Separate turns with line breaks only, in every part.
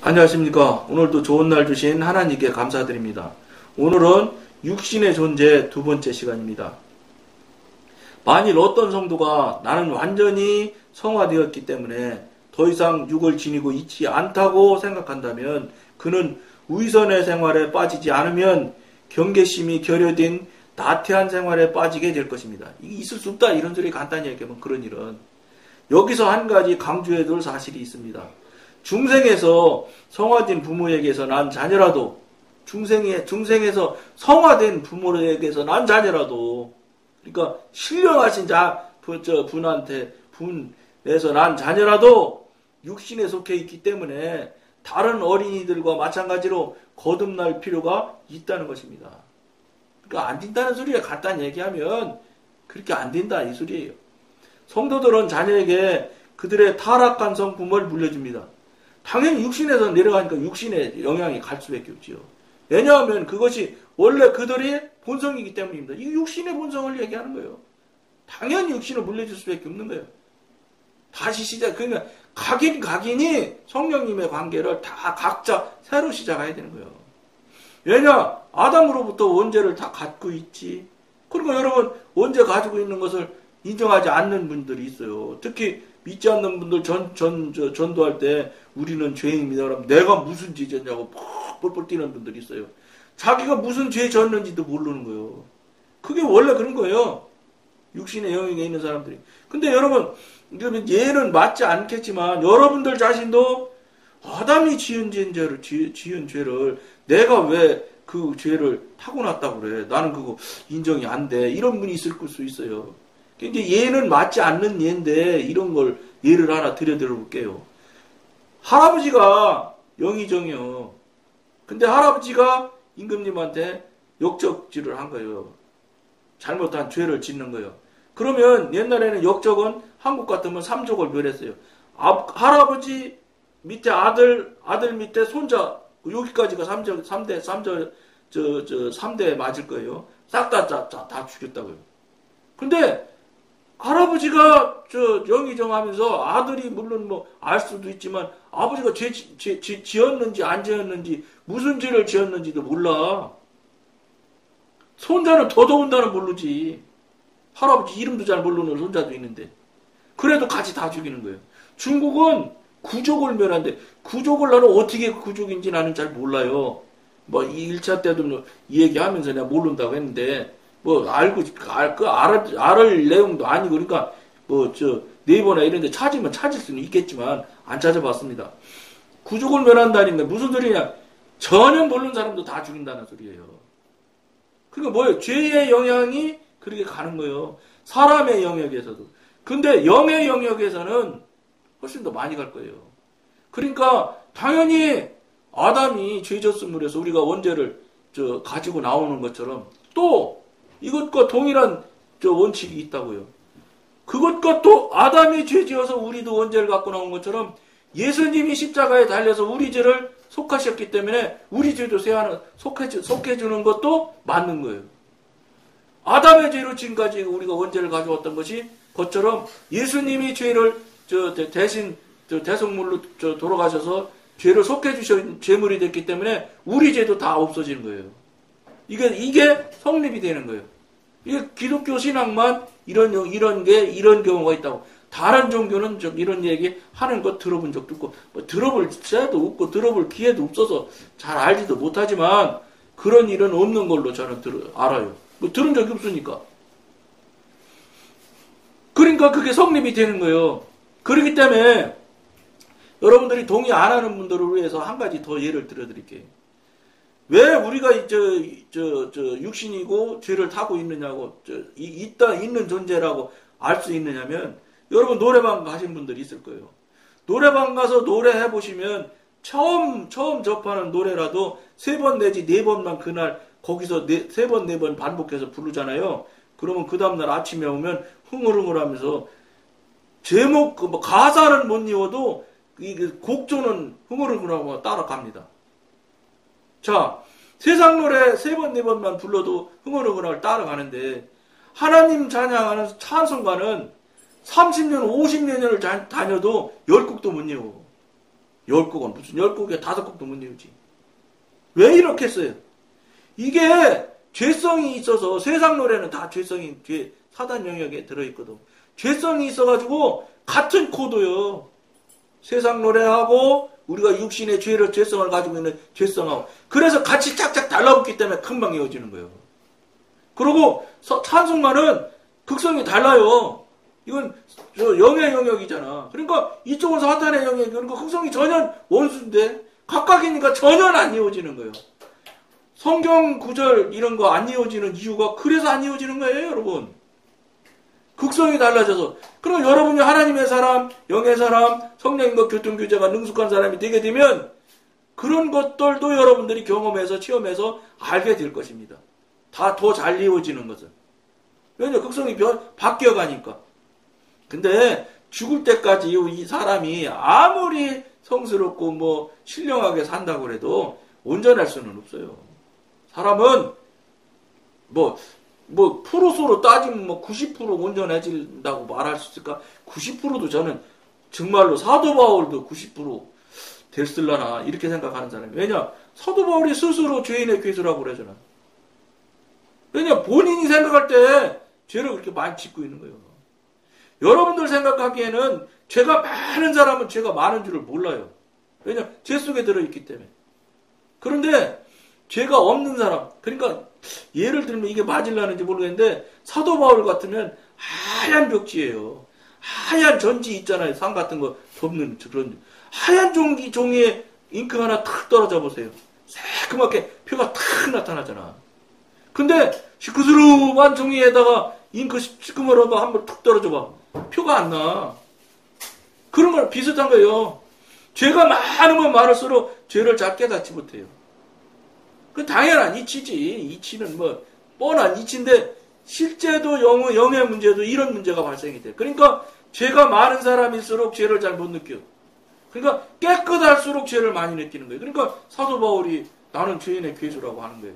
안녕하십니까. 오늘도 좋은 날 주신 하나님께 감사드립니다. 오늘은 육신의 존재 두 번째 시간입니다. 만일 어떤 성도가 나는 완전히 성화되었기 때문에 더 이상 육을 지니고 있지 않다고 생각한다면 그는 위선의 생활에 빠지지 않으면 경계심이 결여된 나태한 생활에 빠지게 될 것입니다. 이게 있을 수 없다 이런 소리 간단히 얘기하면 그런 일은. 여기서 한 가지 강조해야 될 사실이 있습니다. 중생에서 성화된 부모에게서 난 자녀라도 중생에서 성화된 부모에게서 난 자녀라도 그러니까 신령하신 분에서 난 자녀라도 육신에 속해 있기 때문에 다른 어린이들과 마찬가지로 거듭날 필요가 있다는 것입니다. 그러니까 안 된다는 소리에 간단히 얘기하면 그렇게 안 된다 이 소리예요. 성도들은 자녀에게 그들의 타락한 성품을 물려줍니다. 당연히 육신에서 내려가니까 육신의 영향이 갈 수밖에 없지요. 왜냐하면 그것이 원래 그들의 본성이기 때문입니다. 이 육신의 본성을 얘기하는 거예요. 당연히 육신을 물려줄 수밖에 없는 거예요. 다시 시작. 그러니까 각인이 성령님의 관계를 다 각자 새로 시작해야 되는 거예요. 왜냐? 아담으로부터 원죄를 다 갖고 있지. 그러니까 여러분 원죄 가지고 있는 것을 인정하지 않는 분들이 있어요. 특히 믿지 않는 분들 전도할 때 우리는 죄인입니다. 그럼 내가 무슨 죄 졌냐고 뻘뻘 뛰는 분들이 있어요. 자기가 무슨 죄 졌는지도 모르는 거예요. 그게 원래 그런 거예요. 육신의 영역에 있는 사람들이. 근데 여러분 얘는 맞지 않겠지만 여러분들 자신도 아담이 지은 죄를 내가 왜 그 죄를 타고났다고 그래. 나는 그거 인정이 안 돼. 이런 분이 있을 수 있어요. 근데 얘는 맞지 않는 얘인데 이런 걸 예를 하나 들어볼게요. 할아버지가 영의정이요. 근데 할아버지가 임금님한테 역적질을 한 거예요. 잘못한 죄를 짓는 거예요. 그러면 옛날에는 역적은 한국 같으면 삼족을 멸했어요. 할아버지 밑에 아들 밑에 손자 여기까지가 3대 맞을 거예요. 싹 다 죽였다고요. 근데 할아버지가 영의정 하면서 아들이 물론 알 수도 있지만 아버지가 죄 지었는지 안 지었는지 무슨 죄를 지었는지도 몰라. 손자는 더더군다나 모르지. 할아버지 이름도 잘 모르는 손자도 있는데. 그래도 같이 다 죽이는 거예요. 중국은 구족을 멸한데 구족을 나는 어떻게 구족인지 나는 잘 몰라요. 이 1차 때도 이 얘기하면서 내가 모른다고 했는데 알을 내용도 아니고, 그러니까, 네이버나 이런 데 찾으면 찾을 수는 있겠지만, 안 찾아봤습니다. 구족을 멸한다는 게 무슨 소리냐? 전혀 모르는 사람도 다 죽인다는 소리예요. 그러니까 뭐예요? 죄의 영향이 그렇게 가는 거예요. 사람의 영역에서도. 근데 영의 영역에서는 훨씬 더 많이 갈 거예요. 그러니까, 당연히, 아담이 죄 졌음으로 해서 우리가 원죄를, 가지고 나오는 것처럼, 또, 이것과 동일한 원칙이 있다고요. 그것과 또 아담이 죄지어서 우리도 원죄를 갖고 나온 것처럼 예수님이 십자가에 달려서 우리 죄를 속하셨기 때문에 우리 죄도 속해주는 것도 맞는 거예요. 아담의 죄로 지금까지 우리가 원죄를 가져왔던 것처럼 예수님이 죄를 대신 대속물로 돌아가셔서 죄를 속해주신 죄물이 됐기 때문에 우리 죄도 다 없어지는 거예요. 이게 성립이 되는 거예요. 이게 기독교 신앙만 이런 경우가 있다고. 다른 종교는 이런 얘기 하는 거 들어본 적도 없고, 들어볼 시야도 없고, 들어볼 기회도 없어서 잘 알지도 못하지만, 그런 일은 없는 걸로 저는 알아요. 들은 적이 없으니까. 그러니까 그게 성립이 되는 거예요. 그렇기 때문에, 여러분들이 동의 안 하는 분들을 위해서 한 가지 더 예를 들어드릴게요. 왜 우리가 육신이고 죄를 타고 있느냐고, 있는 존재라고 알 수 있느냐면, 여러분 노래방 가신 분들이 있을 거예요. 노래방 가서 노래해 보시면, 처음 접하는 노래라도 3번 내지 4번만 그날 거기서 3번, 4번 반복해서 부르잖아요. 그러면 그 다음날 아침에 오면 흥얼흥얼 하면서, 제목, 가사는 못 외워도, 곡조는 흥얼흥얼하고 따라갑니다. 자, 세상 노래 3번, 4번만 불러도 흥얼흥얼 따라가는데, 하나님 찬양하는 찬송가는 30년, 50년을 다녀도 10곡도 못 외워. 10곡은 무슨 10곡에 5곡도 못 외우지. 왜 이렇게 했어요? 이게 죄성이 있어서 세상 노래는 다 죄성이 사단 영역에 들어있거든. 죄성이 있어가지고 같은 코드요. 세상 노래하고 우리가 육신의 죄성을 가지고 있는 죄성하고 그래서 같이 짝짝 달라붙기 때문에 금방 이어지는 거예요. 그리고 찬송가는 극성이 달라요. 이건 영의 영역이잖아. 그러니까 이쪽은 사탄의 영역이 그러니까 극성이 전혀 원수인데 각각이니까 전혀 안 이어지는 거예요. 성경 구절 이런 거 안 이어지는 이유가 그래서 안 이어지는 거예요, 여러분. 극성이 달라져서. 그럼 여러분이 하나님의 사람, 영의 사람, 성령님과 교통교제가 능숙한 사람이 되게 되면 그런 것들도 여러분들이 경험해서 체험해서 알게 될 것입니다. 다 더 잘 이어지는 것은. 왜냐하면 극성이 바뀌어가니까. 근데 죽을 때까지 이 사람이 아무리 성스럽고 신령하게 산다고 해도 온전할 수는 없어요. 사람은 프로수로 따지면 90% 온전해진다고 말할 수 있을까? 90%도 저는 정말로 사도 바울도 90% 됐을라나 이렇게 생각하는 사람이에요. 왜냐? 사도 바울이 스스로 죄인의 괴수라고 그러잖아. 왜냐? 본인이 생각할 때 죄를 그렇게 많이 짓고 있는 거예요. 여러분들 생각하기에는 죄가 많은 사람은 죄가 많은 줄을 몰라요. 왜냐? 죄 속에 들어있기 때문에. 그런데 죄가 없는 사람, 그러니까 예를 들면 이게 맞을라는지 모르겠는데 사도 바울 같으면 하얀 벽지예요. 하얀 전지 있잖아요. 상 같은 거 덮는 그런 하얀 종이에 잉크 하나 탁 떨어져 보세요. 새까맣게 표가 탁 나타나잖아. 근데 시끄러운 종이에다가 잉크 시커먼 한번 툭 떨어져 봐. 표가 안 나. 그런 거랑 비슷한 거예요. 죄가 많으면 많을수록 죄를 잘 깨닫지 못해요. 그 당연한 이치지. 이치는 뻔한 이치인데 실제도 영의 문제도 이런 문제가 발생이 돼. 그러니까 죄가 많은 사람일수록 죄를 잘 못 느껴. 그러니까 깨끗할수록 죄를 많이 느끼는 거예요. 그러니까 사도 바울이 나는 죄인의 괴수라고 하는 거예요.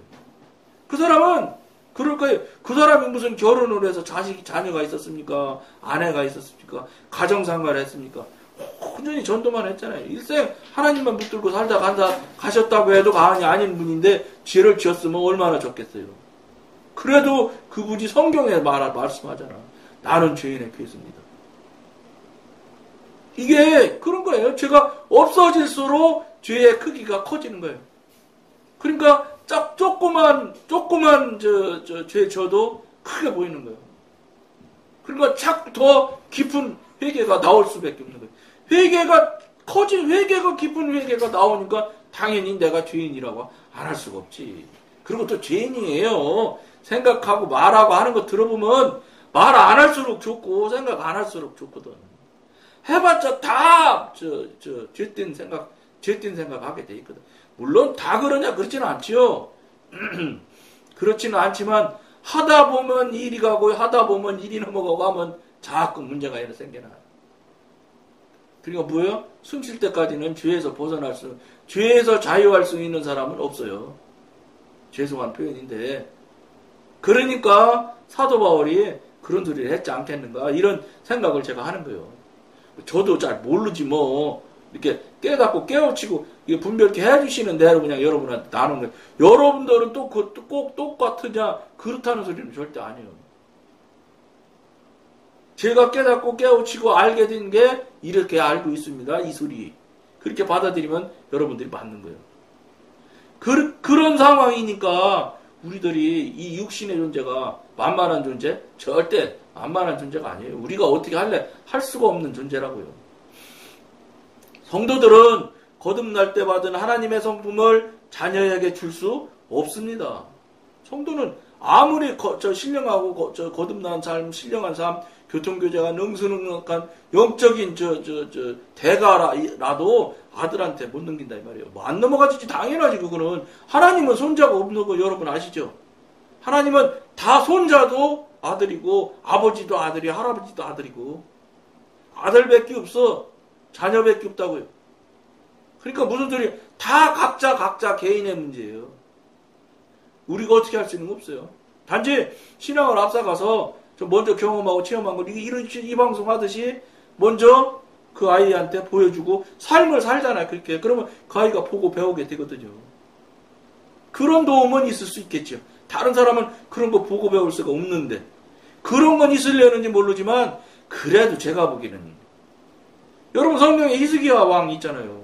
그 사람은 그럴 거예요. 그 사람이 무슨 결혼을 해서 자녀가 있었습니까? 아내가 있었습니까? 가정생활을 했습니까? 온전히 전도만 했잖아요. 일생 하나님만 붙들고 살다 가셨다고 해도 가만히 아닌 분인데 죄를 지었으면 얼마나 좋겠어요. 그래도 그분이 성경에 말씀하잖아. 나는 죄인의 괴수입니다. 이게 그런 거예요. 죄가 없어질수록 죄의 크기가 커지는 거예요. 그러니까 조그만 죄 져도 크게 보이는 거예요. 그러니까 자꾸 더 깊은 회개가 나올 수밖에 없는 거예요. 회개가 깊은 회개가 나오니까 당연히 내가 죄인이라고 안 할 수가 없지. 그리고 또 죄인이에요. 생각하고 말하고 하는 거 들어보면 말 안 할수록 좋고 생각 안 할수록 좋거든. 해봤자 다 죄된 생각 하게 돼 있거든. 물론 다 그러냐 그렇지는 않지요. 그렇지는 않지만 하다 보면 일이 가고 하다 보면 일이 넘어가고 하면 자꾸 문제가 생겨나. 그러니까 뭐예요? 숨 쉴 때까지는 죄에서 죄에서 자유할 수 있는 사람은 없어요. 죄송한 표현인데. 그러니까 사도 바울이 그런 소리를 했지 않겠는가 이런 생각을 제가 하는 거예요. 저도 잘 모르지 이렇게 깨닫고 깨우치고 분별케 해주시는 대로 그냥 여러분한테 나누는 거예요. 여러분들은 꼭 똑같으냐 그렇다는 소리는 절대 아니에요. 제가 깨닫고 깨우치고 알게 된 게 이렇게 알고 있습니다. 이 소리. 그렇게 받아들이면 여러분들이 맞는 거예요. 그런 상황이니까 우리들이 이 육신의 존재가 만만한 존재? 절대 만만한 존재가 아니에요. 우리가 어떻게 할 수가 없는 존재라고요. 성도들은 거듭날 때 받은 하나님의 성품을 자녀에게 줄 수 없습니다. 성도는 아무리 신령하고 거듭난 삶, 신령한 삶, 교통교제가 능수능력한 영적인 대가라도 아들한테 못 넘긴다 이 말이에요. 안 넘어가지 당연하지. 그거는 하나님은 손자가 없는 거 여러분 아시죠? 하나님은 다 손자도 아들이고 아버지도 아들이 할아버지도 아들이고 아들밖에 없어. 자녀밖에 없다고요. 그러니까 무슨 소리야? 다 각자 개인의 문제예요. 우리가 어떻게 할 수 있는 거 없어요. 단지 신앙을 앞서가서 먼저 경험하고 체험한 거 이 방송 하듯이 먼저 그 아이한테 보여주고 삶을 살잖아요. 그렇게. 그러면 그 아이가 보고 배우게 되거든요. 그런 도움은 있을 수 있겠죠. 다른 사람은 그런 거 보고 배울 수가 없는데 그런 건 있으려는지 모르지만 그래도 제가 보기에는 여러분 성경에 히스기야 왕 있잖아요.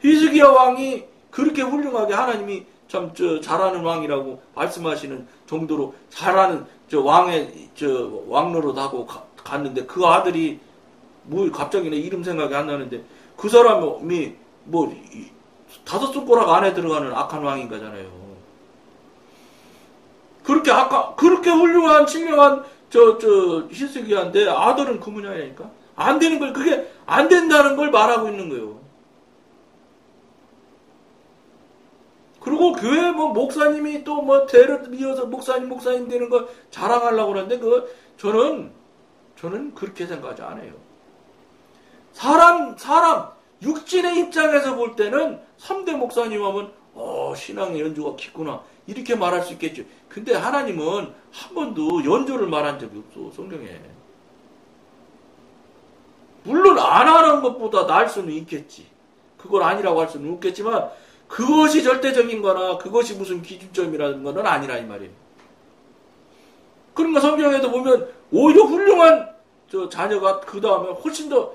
히스기야 왕이 그렇게 훌륭하게 하나님이 참 잘하는 왕이라고 말씀하시는 정도로 잘하는 왕의 왕노릇 하고 갔는데 그 아들이 뭐 갑자기 내 이름 생각이 안 나는데 그 사람이 뭐 5손가락 안에 들어가는 악한 왕인 거잖아요. 그렇게 훌륭한 친명한 히스기야인데 아들은 그 모양이니까 안 되는 걸 그게 안 된다는 걸 말하고 있는 거예요. 그리고 교회 뭐 목사님이 또 뭐 대를 이어서 목사님 되는 거 자랑하려고 그러는데 저는 그렇게 생각하지 않아요. 사람 육신의 입장에서 볼 때는 3대 목사님 하면 신앙의 연조가 깊구나 이렇게 말할 수 있겠죠. 근데 하나님은 한 번도 연조를 말한 적이 없어 성경에. 물론 안 하는 것보다 나을 수는 있겠지. 그걸 아니라고 할 수는 없겠지만 그것이 절대적인 거나 그것이 무슨 기준점이라는 거는 아니라 이 말이에요. 그러니까 성경에도 보면 오히려 훌륭한 자녀가 그 다음에 훨씬 더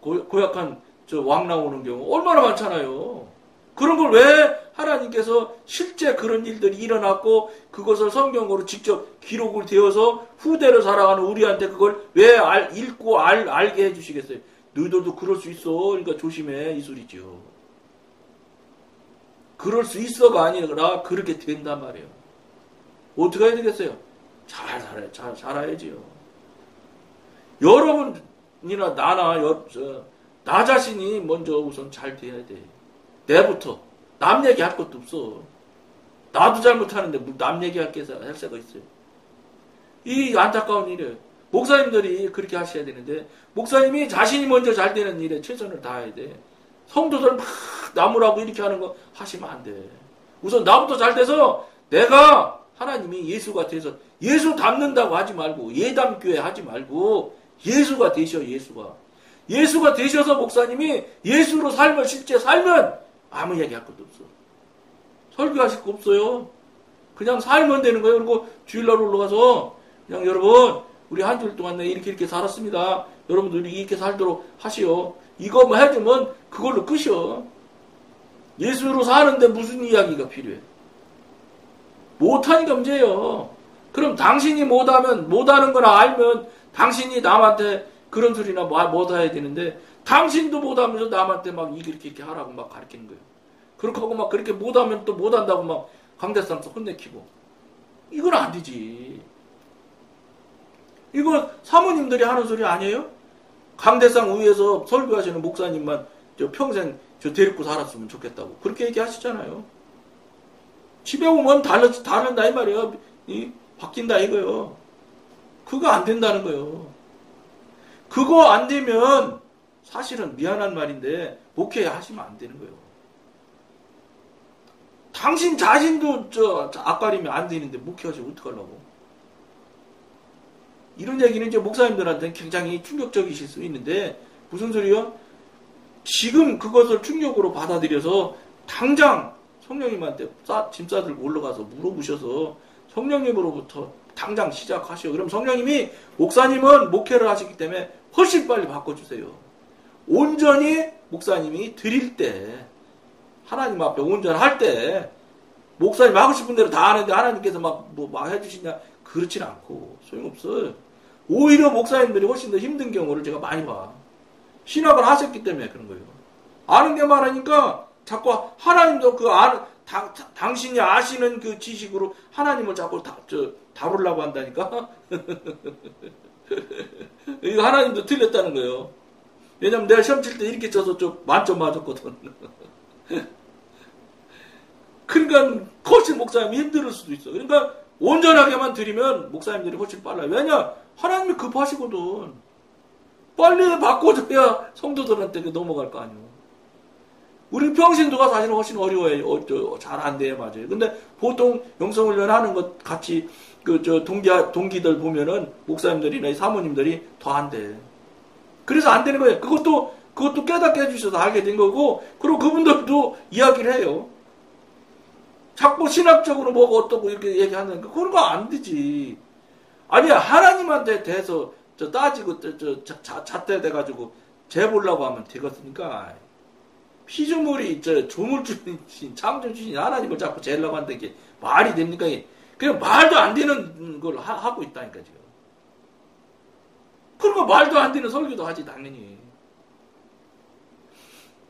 고약한 왕 나오는 경우 얼마나 많잖아요. 그런 걸 왜 하나님께서 실제 그런 일들이 일어났고 그것을 성경으로 직접 기록을 되어서 후대를 살아가는 우리한테 그걸 왜 읽고 알게 해주시겠어요? 너희들도 그럴 수 있어. 그러니까 조심해 이 소리죠. 그럴 수 있어가 아니라 그렇게 된단 말이에요. 어떻게 해야 되겠어요? 잘 살아야지요. 여러분이나 나 자신이 먼저 우선 잘 돼야 돼. 내부터. 남 얘기할 것도 없어. 나도 잘못하는데 남 얘기할 게 할 새가 있어요. 이 안타까운 일이에요. 목사님들이 그렇게 하셔야 되는데 목사님이 자신이 먼저 잘 되는 일에 최선을 다해야 돼. 성도들 막 나무라고 이렇게 하는 거 하시면 안 돼. 우선 나부터 잘 돼서 내가 하나님이 예수가 돼서 예수 닮는다고 하지 말고 예담교회 하지 말고 예수가 되셔. 예수가 되셔서 목사님이 예수로 실제 살면 아무 얘기할 것도 없어. 설교하실 거 없어요. 그냥 살면 되는 거예요. 그리고 주일날 올라가서 그냥 여러분 우리 한 주일 동안 이렇게 살았습니다. 여러분들이 이렇게 살도록 하시오. 이거 뭐 해주면 그걸로 끝이요. 예수로 사는데 무슨 이야기가 필요해? 못하니까 문제예요. 그럼 당신이 못하는 거나 알면 당신이 남한테 그런 소리나 못해야 되는데 당신도 못하면서 남한테 막 이렇게 하라고 막 가르치는 거예요. 그렇게 하고 막 그렇게 못하면 또 못한다고 막 강대상서 혼내키고 이건 안 되지. 이거 사모님들이 하는 소리 아니에요? 강대상 위에서 설교하시는 목사님만 평생 데리고 살았으면 좋겠다고 그렇게 얘기하시잖아요. 집에 오면 다른다 이 말이에요. 바뀐다 이거요. 그거 안 된다는 거예요. 그거 안 되면 사실은 미안한 말인데 목회 하시면 안 되는 거예요. 당신 자신도 앞가림이 안 되는데 목회하시면 어떡하려고. 이런 얘기는 이제 목사님들한테는 굉장히 충격적이실 수 있는데 무슨 소리요? 지금 그것을 충격으로 받아들여서 당장 성령님한테 짐 싸들고 올라가서 물어보셔서 성령님으로부터 당장 시작하시오. 그럼 성령님이 목사님은 목회를 하시기 때문에 훨씬 빨리 바꿔주세요. 온전히 목사님이 드릴 때 하나님 앞에 온전할 때 목사님 하고 싶은 대로 다 하는데 하나님께서 막 해주시냐 그렇진 않고 소용없어요. 오히려 목사님들이 훨씬 더 힘든 경우를 제가 많이 봐. 신학을 하셨기 때문에 그런 거예요. 아는 게 많으니까 자꾸 하나님도 당신이 아시는 그 지식으로 하나님을 자꾸 다루려고 한다니까. 이거 하나님도 틀렸다는 거예요. 왜냐면 내가 시험 칠 때 이렇게 쳐서 좀 만점 맞았거든. 그러니까 훨씬 목사님이 힘들 수도 있어. 그러니까 온전하게만 드리면 목사님들이 훨씬 빨라요. 왜냐? 하나님이 급하시거든. 빨리 바꿔줘야 성도들한테 넘어갈 거 아니에요. 우리 평신도가 사실은 훨씬 어려워요. 잘 안 돼요, 맞아요. 근데 보통 영성훈련 하는 것 같이 동기들 보면은 목사님들이나 사모님들이 더 안 돼. 그래서 안 되는 거예요. 그것도 깨닫게 해주셔서 알게 된 거고, 그리고 그분들도 이야기를 해요. 자꾸 신학적으로 뭐가 어떻고 이렇게 얘기하는 거, 그런 거 안 되지. 아니야, 하나님한테 대해서 따지고, 잣대돼가지고, 재보려고 하면 되겠습니까? 피조물이, 조물주신, 창조주신 하나님을 자꾸 재려고 하는데, 이게 말이 됩니까? 그냥 말도 안 되는 걸 하고 있다니까, 지금. 그리고 말도 안 되는 설교도 하지, 당연히.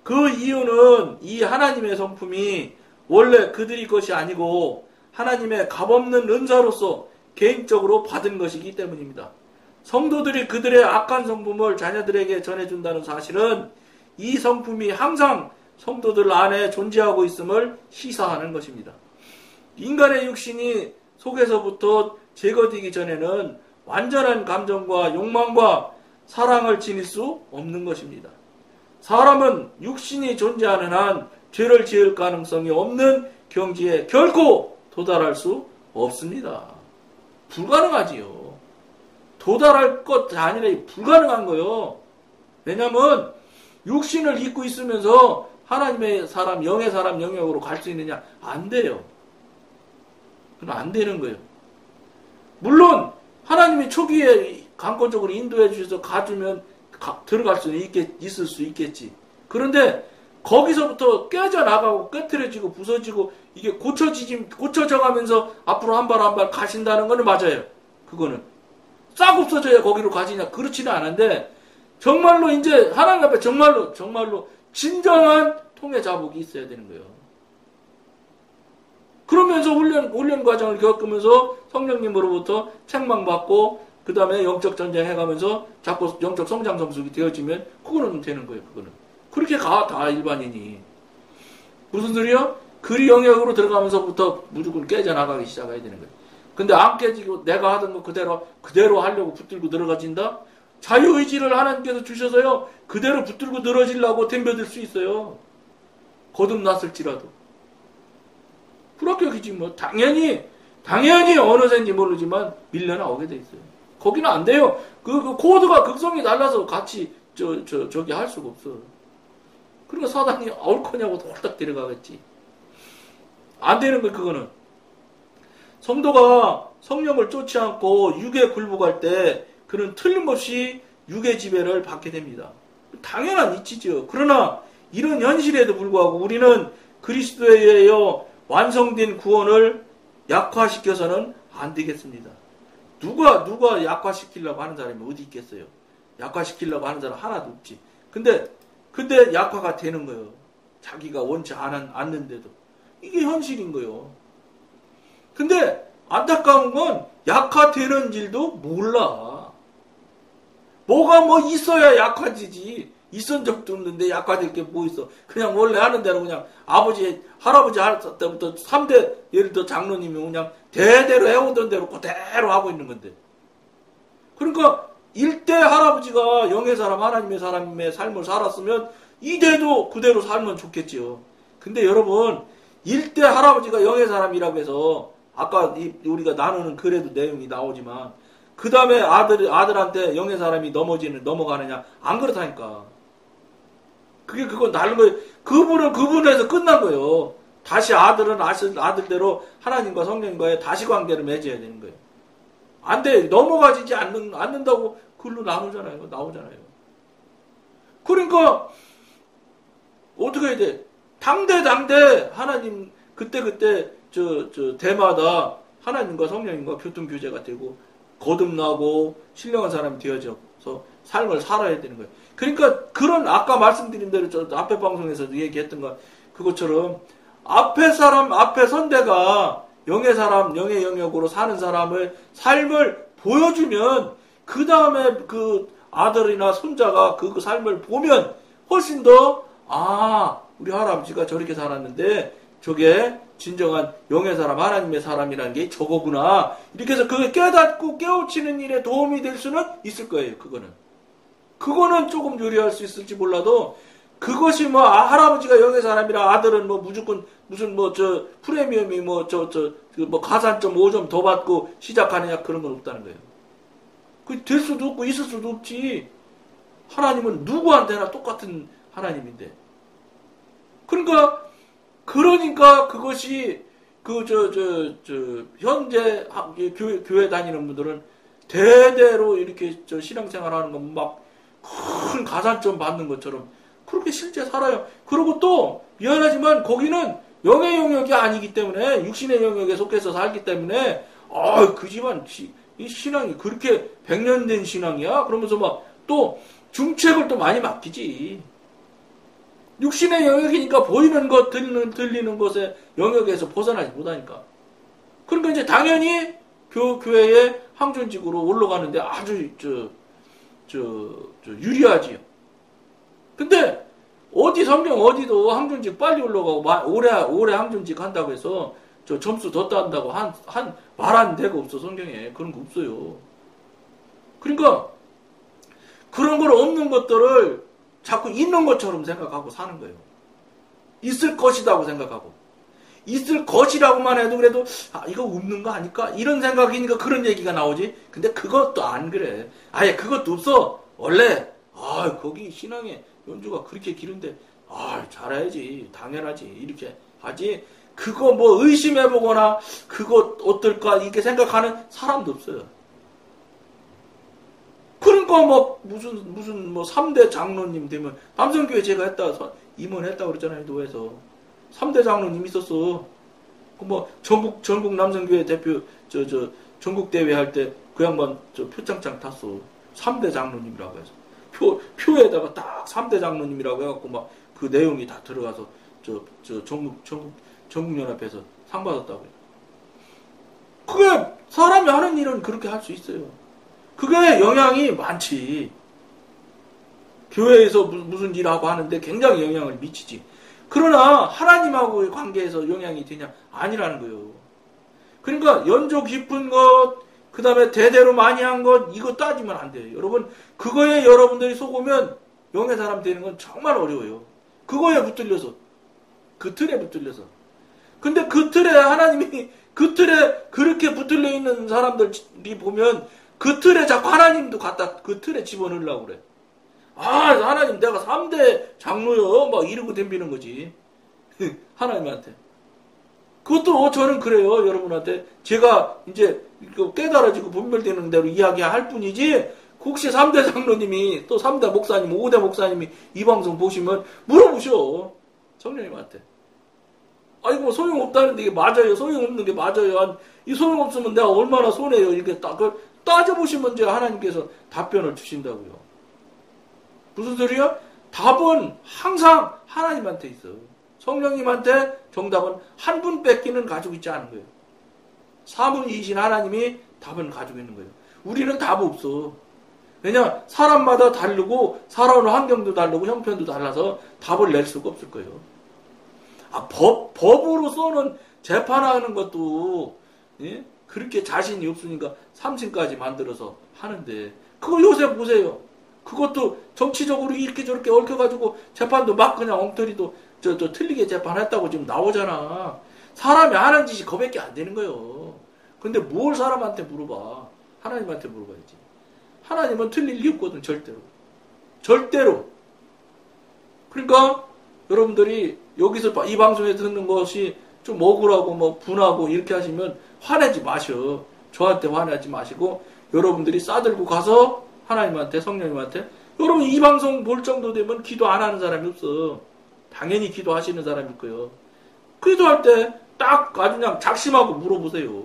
그 이유는 이 하나님의 성품이 원래 그들이 것이 아니고 하나님의 값없는 은사로서 개인적으로 받은 것이기 때문입니다. 성도들이 그들의 악한 성품을 자녀들에게 전해준다는 사실은 이 성품이 항상 성도들 안에 존재하고 있음을 시사하는 것입니다. 인간의 육신이 속에서부터 제거되기 전에는 완전한 감정과 욕망과 사랑을 지닐 수 없는 것입니다. 사람은 육신이 존재하는 한 죄를 지을 가능성이 없는 경지에 결코 도달할 수 없습니다. 불가능하지요. 도달할 것 아니라 불가능한 거요. 왜냐하면 육신을 입고 있으면서 하나님의 사람, 영의 사람 영역으로 갈 수 있느냐? 안 돼요. 그건 안 되는 거예요. 물론 하나님이 초기에 강권적으로 인도해 주셔서 가주면 들어갈 수는 있을 수 있겠지. 그런데 거기서부터 깨져나가고 깨트려지고 부서지고 이게 고쳐져 가면서 앞으로 한 발 한 발 가신다는 거는 맞아요. 그거는 싹 없어져야 거기로 가지냐, 그렇지는 않은데, 정말로 이제 하나님 앞에 정말로 진정한 통해 자복이 있어야 되는 거예요. 그러면서 훈련 과정을 겪으면서 성령님으로부터 책망받고 그 다음에 영적 전쟁 해가면서 자꾸 영적 성장 성숙이 되어지면 그거는 되는 거예요. 그거는 그렇게 다 일반인이. 무슨 소리야? 그 영역으로 들어가면서부터 무조건 깨져나가기 시작해야 되는 거예요. 근데 안 깨지고 내가 하던 거 그대로 하려고 붙들고 늘어가진다? 자유의지를 하나님께서 주셔서요, 그대로 붙들고 늘어지려고 덤벼들 수 있어요. 거듭났을지라도. 불합격이지 뭐. 당연히 어느새인지 모르지만 밀려나오게 돼 있어요. 거기는 안 돼요. 그 코드가 극성이 달라서 같이 저기 할 수가 없어. 그러니까 사단이 옳거냐고 홀딱 데려가겠지. 안 되는 거예요, 그거는. 성도가 성령을 쫓지 않고 육에 굴복할 때 그는 틀림없이 육의 지배를 받게 됩니다. 당연한 이치죠. 그러나 이런 현실에도 불구하고 우리는 그리스도에 의하여 완성된 구원을 약화시켜서는 안 되겠습니다. 누가 약화시키려고 하는 사람이 어디 있겠어요? 약화시키려고 하는 사람 하나도 없지. 근데 약화가 되는 거예요. 자기가 원치 않는데도. 이게 현실인 거예요. 근데 안타까운 건 약화되는 일도 몰라. 뭐가 뭐 있어야 약화지지. 있은 적도 없는데 약화될 게 뭐 있어. 그냥 원래 하는 대로 그냥 할아버지 할 때부터 3대, 예를 들어 장로님이 그냥 대대로 해오던 대로 그대로 하고 있는 건데. 그러니까 1대 할아버지가 영의 사람, 하나님의 사람의 삶을 살았으면 2대도 그대로 살면 좋겠지요. 근데 여러분, 1대 할아버지가 영의 사람이라고 해서 아까 우리가 나누는 글에도 내용이 나오지만 그 다음에 아들한테 영의 사람이 넘어가느냐? 안 그렇다니까. 그건 다른 거예요. 그분에서 끝난 거예요. 다시 아들은 아들대로 하나님과 성령과의 다시 관계를 맺어야 되는 거예요. 안 돼. 넘어가지지 않는다고 글로 나오잖아요. 그러니까 어떻게 해야 돼? 당대 하나님 그때 대마다 하나님과 성령님과 교통교제가 되고 거듭나고 신령한 사람이 되어져서 삶을 살아야 되는 거예요. 그러니까 그런 아까 말씀드린 대로 저 앞에 방송에서도 얘기했던 그것처럼 앞에 선대가 영의 사람, 영의 영역으로 사는 사람의 삶을 보여주면 그 다음에 그 아들이나 손자가 그 삶을 보면 훨씬 더 우리 할아버지가 저렇게 살았는데 저게 진정한 영의 사람, 하나님의 사람이라는 게 저거구나. 이렇게 해서 그게 깨닫고 깨우치는 일에 도움이 될 수는 있을 거예요. 그거는 조금 유리할 수 있을지 몰라도 그것이 할아버지가 영의 사람이라 아들은 무조건 무슨 프리미엄이 가산점 5점 더 받고 시작하느냐, 그런 건 없다는 거예요. 그 될 수도 없고 있을 수도 없지. 하나님은 누구한테나 똑같은 하나님인데. 그러니까 그것이 현재 교회 다니는 분들은 대대로 이렇게 신앙생활 하는 건 막 큰 가산점 받는 것처럼 그렇게 실제 살아요. 그리고 또 미안하지만 거기는 영의 영역이 아니기 때문에 육신의 영역에 속해서 살기 때문에 그 집안 이 신앙이 그렇게 100년 된 신앙이야? 그러면서 막 또 중책을 또 많이 맡기지. 육신의 영역이니까 보이는 것, 들리는 것의 영역에서 벗어나지 못하니까. 그러니까 이제 당연히 교회의 항존직으로 올라가는데 아주 유리하지요. 근데 성경 어디도 항존직 빨리 올라가고 오래 항존직 한다고 해서 점수 더 딴다고 말한 데가 없어. 성경에 그런 거 없어요. 그러니까 그런 걸 없는 것들을 자꾸 있는 것처럼 생각하고 사는 거예요. 있을 것이라고 생각하고. 있을 것이라고만 해도 그래도 이거 없는 거 아닐까? 이런 생각이니까 그런 얘기가 나오지. 근데 그것도 안 그래. 아예 그것도 없어. 원래 거기 신앙의 연주가 그렇게 길은데 잘해야지. 당연하지. 이렇게 하지. 그거 뭐 의심해보거나 그거 어떨까 이렇게 생각하는 사람도 없어요. 그러니까 무슨 3대 장로님 되면 남성교회 제가 임원했다 그랬잖아요. 노회에서 3대 장로님 있었어. 전국 남성교회 대표 전국 대회 할 때 그 양반 표창장 탔어. 3대 장로님이라고 해서 표에다가 딱 3대 장로님이라고 해갖고 막 그 내용이 다 들어가서 전국연합회에서 상 받았다고 해요. 그게 사람이 하는 일은 그렇게 할 수 있어요. 그게 영향이 많지. 교회에서 무슨 일하고 하는데 굉장히 영향을 미치지. 그러나 하나님하고의 관계에서 영향이 되냐? 아니라는 거예요. 그러니까 연조 깊은 것, 그 다음에 대대로 많이 한 것, 이거 따지면 안 돼요. 여러분, 그거에 여러분들이 속으면 영의 사람 되는 건 정말 어려워요. 그거에 붙들려서. 그 틀에 붙들려서. 근데 그 틀에 하나님이 그 틀에 그렇게 붙들려 있는 사람들이 보면 그 틀에 자꾸 하나님도 갖다 그 틀에 집어넣으려고 그래. 하나님 내가 3대 장로요. 막 이러고 덤비는 거지. 하나님한테. 그것도 저는 그래요. 여러분한테. 제가 이제 깨달아지고 분별되는 대로 이야기할 뿐이지 혹시 3대 장로님이 또 3대 목사님, 5대 목사님이 이 방송 보시면 물어보셔. 성령님한테. 뭐 소용없다는데 이게 맞아요. 소용없는 게 맞아요. 이 소용없으면 내가 얼마나 손해요. 이렇게 따져보시면 이제 하나님께서 답변을 주신다고요. 무슨 소리야? 답은 항상 하나님한테 있어. 성령님한테 정답은 한 분 뺏기는 가지고 있지 않은 거예요. 사분이신 하나님이 답은 가지고 있는 거예요. 우리는 답 없어. 왜냐? 사람마다 다르고 살아오는 환경도 다르고 형편도 달라서 답을 낼 수가 없을 거예요. 법으로서는 재판하는 것도 그렇게 자신이 없으니까 3층까지 만들어서 하는데 그거 요새 보세요. 그것도 정치적으로 이렇게 저렇게 얽혀가지고 재판도 막 그냥 엉터리도 틀리게 재판했다고 지금 나오잖아. 사람이 하는 짓이 그거밖에 안 되는 거예요. 근데 뭘 사람한테 물어봐. 하나님한테 물어봐야지. 하나님은 틀릴 리 없거든. 절대로. 그러니까 여러분들이 여기서 이 방송에 듣는 것이 좀 억울하고 분하고 이렇게 하시면 화내지 마셔. 저한테 화내지 마시고 여러분들이 싸들고 가서 하나님한테, 성령님한테, 여러분 이 방송 볼 정도 되면 기도 안 하는 사람이 없어. 당연히 기도하시는 사람일 거예요. 기도할 때 딱 아주 그냥 작심하고 물어보세요.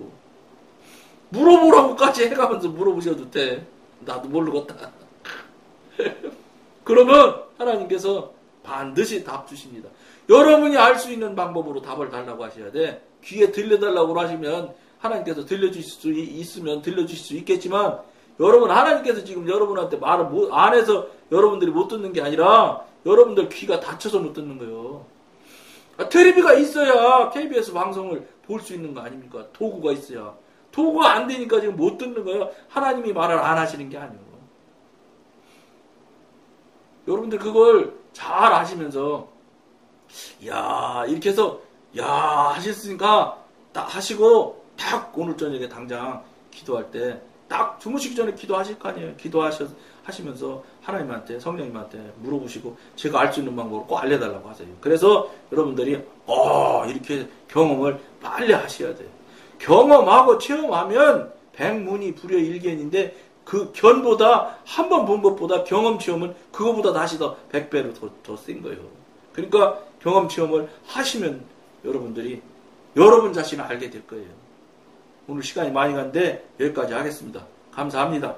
물어보라고까지 해가면서 물어보셔도 돼. 나도 모르겠다. 그러면 하나님께서 반드시 답 주십니다. 여러분이 알 수 있는 방법으로 답을 달라고 하셔야 돼. 귀에 들려달라고 하시면 하나님께서 들려주실 수 있으면 들려주실 수 있겠지만 여러분 하나님께서 지금 여러분한테 말을 안 해서 여러분들이 못 듣는 게 아니라 여러분들 귀가 닫혀서 못 듣는 거예요. 텔레비가 있어야 KBS 방송을 볼 수 있는 거 아닙니까? 도구가 있어야. 도구가 안 되니까 지금 못 듣는 거예요. 하나님이 말을 안 하시는 게 아니에요. 여러분들 그걸 잘 아시면서 이렇게 해서 하셨으니까 딱 하시고 딱 오늘 저녁에 당장 기도할 때 딱 주무시기 전에 기도하실 거 아니에요. 하시면서 하나님한테, 성령님한테 물어보시고 제가 알 수 있는 방법을 꼭 알려달라고 하세요. 그래서 여러분들이 이렇게 경험을 빨리 하셔야 돼요. 경험하고 체험하면 백문이 불여일견인데 그 견보다 한 번 본 것보다 경험 체험은 그거보다 다시 더 100배로 더 센 거예요. 그러니까 경험 체험을 하시면 여러분들이 여러분 자신을 알게 될 거예요. 오늘 시간이 많이 갔는데 여기까지 하겠습니다. 감사합니다.